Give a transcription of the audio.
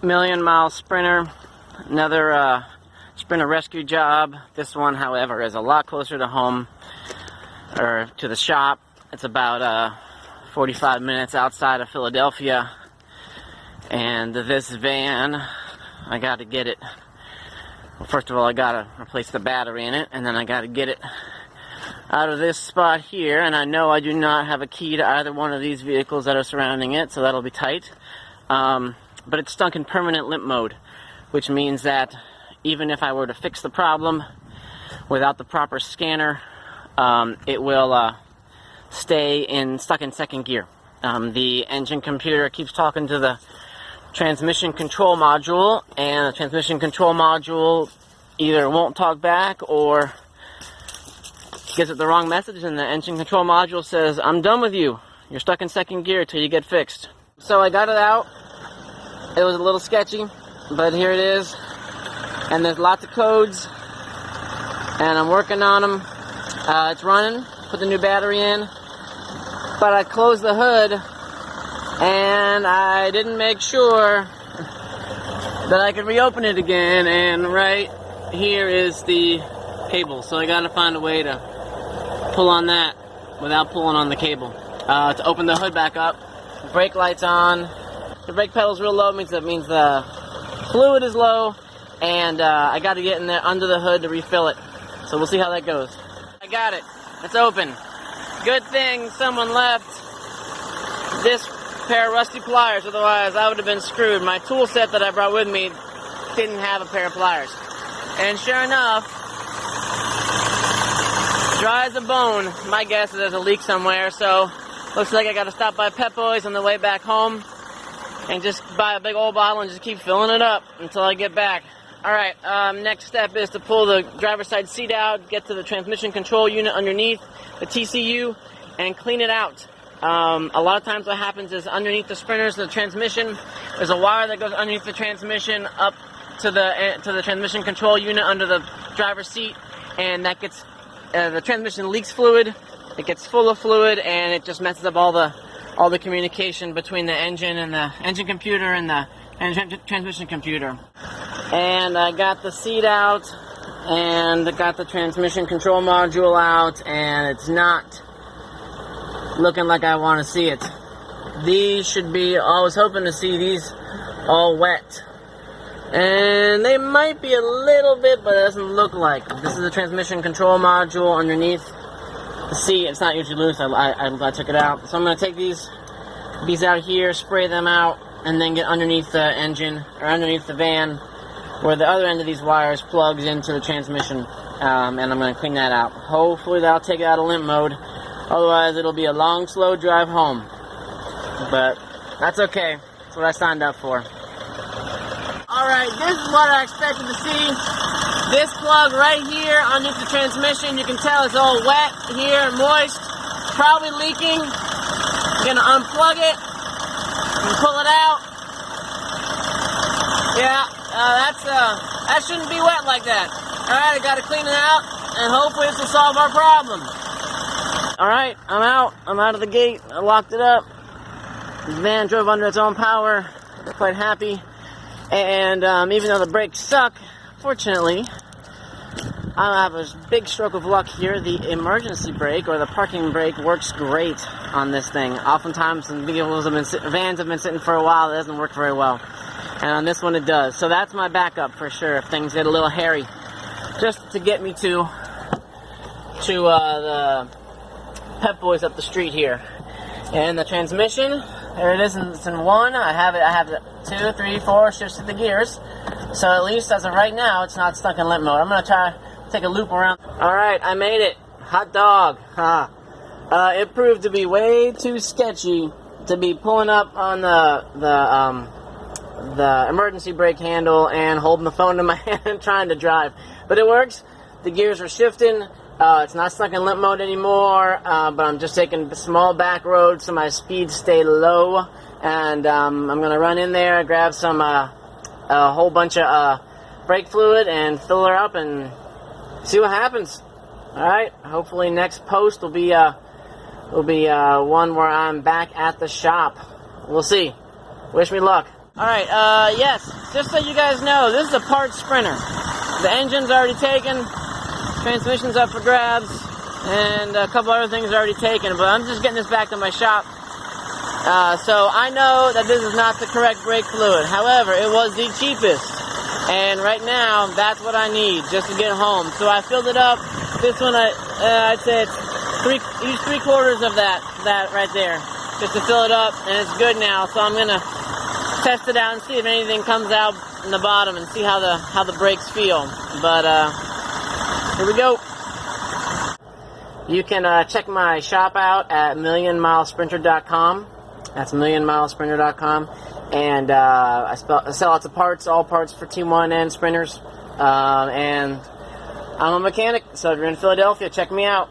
Million Mile Sprinter, another Sprinter rescue job. This one, however, is a lot closer to home, or to the shop. It's about 45 minutes outside of Philadelphia. And this van, I got to get it. Well, first of all, I got to replace the battery in it, and then I got to get it out of this spot here. And I know I do not have a key to either one of these vehicles that are surrounding it, so that'll be tight. But it's stuck in permanent limp mode, which means that even if I were to fix the problem without the proper scanner, it will stay stuck in second gear. The engine computer keeps talking to the transmission control module, and the transmission control module either won't talk back or gives it the wrong message, and the engine control module says, "I'm done with you. You're stuck in second gear till you get fixed." So I got it out. It was a little sketchy, but here it is. And there's lots of codes, and I'm working on them. It's running. Put the new battery in. But I closed the hood, and I didn't make sure that I could reopen it again. And right here is the cable. So I got to find a way to pull on that without pulling on the cable. To open the hood back up, brake lights on. The brake pedal's real low, that means the fluid is low, and I got to get in there under the hood to refill it. So we'll see how that goes. I got it. It's open. Good thing someone left this pair of rusty pliers, otherwise I would have been screwed. My tool set that I brought with me didn't have a pair of pliers. And sure enough, dry as a bone, my guess is there's a leak somewhere, so looks like I got to stop by Pep Boys on the way back home and just buy a big old bottle and just keep filling it up until I get back. Alright, next step is to pull the driver's side seat out, get to the transmission control unit underneath, the TCU, and clean it out. A lot of times what happens is underneath the Sprinters, the transmission, there's a wire that goes underneath the transmission up to the transmission control unit under the driver's seat, and that gets, the transmission leaks fluid, it gets full of fluid, and it just messes up all the communication between the engine and the engine computer and the transmission computer. And I got the seat out, and I got the transmission control module out, and it's not looking like I want to see it. These should be, I was hoping to see these all wet. And they might be a little bit, but it doesn't look like. This is the transmission control module underneath the seat. It's not usually loose. I took it out. So I'm going to take these out here, spray them out, and then get underneath the engine, or underneath the van, where the other end of these wires plugs into the transmission. And I'm going to clean that out. Hopefully that'll take it out of limp mode. Otherwise it'll be a long, slow drive home. But that's okay. That's what I signed up for. Alright, this is what I expected to see. This plug right here underneath the transmission, you can tell it's all wet here, moist, probably leaking. I'm gonna unplug it and pull it out. Yeah, that shouldn't be wet like that. Alright, I gotta clean it out, and hopefully this will solve our problem. Alright, I'm out. I'm out of the gate. I locked it up. The van drove under its own power. I'm quite happy. And even though the brakes suck, fortunately, I have a big stroke of luck here. The emergency brake, or the parking brake, works great on this thing. Oftentimes, vans have been sitting for a while. It doesn't work very well. And on this one, it does. So that's my backup for sure if things get a little hairy. Just to get me to the Pep Boys up the street here. And the transmission, there it is. It's in one. I have 2, 3, 4 shifts of the gears. So at least as of right now, it's not stuck in limp mode. I'm gonna try to take a loop around. All right, I made it. Hot dog. It proved to be way too sketchy to be pulling up on the emergency brake handle and holding the phone in my hand and trying to drive. But it works. The gears are shifting. It's not stuck in limp mode anymore, but I'm just taking small back roads so my speeds stay low. And I'm going to run in there, grab some a whole bunch of brake fluid and fill her up and see what happens. Alright, hopefully next post will be one where I'm back at the shop. We'll see. Wish me luck. Alright, yes, just so you guys know, this is a parts Sprinter. The engine's already taken, transmission's up for grabs, and a couple other things are already taken, but I'm just getting this back to my shop. So I know that this is not the correct brake fluid. However, it was the cheapest. And right now, that's what I need just to get home. So I filled it up. This one, I'd say it's use 3/4 of that right there, just to fill it up, and it's good now. So I'm gonna test it out and see if anything comes out in the bottom and see how the brakes feel. But here we go. You can check my shop out at millionmilesprinter.com. That's millionmilesprinter.com. And I sell lots of parts, all parts for T1 and Sprinters. And I'm a mechanic, so if you're in Philadelphia, check me out.